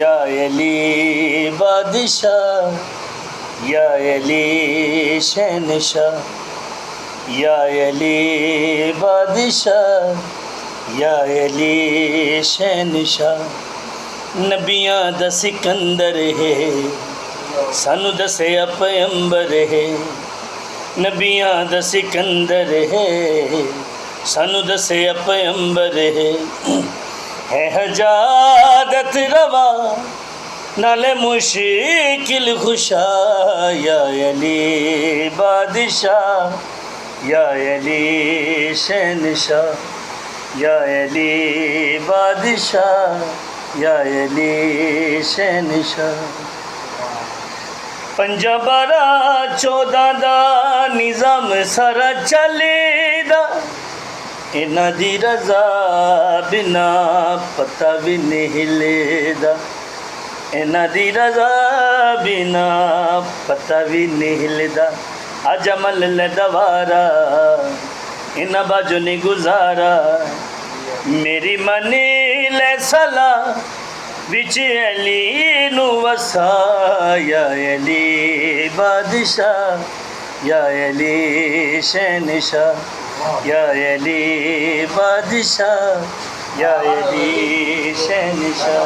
या अली बादशाह, या अली शहनशाह, या अली बादशाह, या अली शहनशाह। नबियां दा सिकंदर है, सानू दसिया पैगंबर है। नबियां दा सिकंदर है, सानू दसिया पैगंबर है हजादत रवा नाले मुश्किल खुशा। या अली बादशाह, या अली शहनशाह, या अली बादशाह, या अली शहनशाह। 5/12/14 दा निज़ाम सारा चलेदा, इन्हां दी रज़ा बिना पता भी नहीं हिलेदा। इन्हां दी रज़ा बिना पता भी नहीं हिलदा। अज अमल ले दवारा इन्हां बाजू नहीं गुजारा। मेरी मनी ले सला बिच अली नू वसा। या अली बादशाह, या अली शहनशाह, या अली बादशाह, या अली शहनशाह।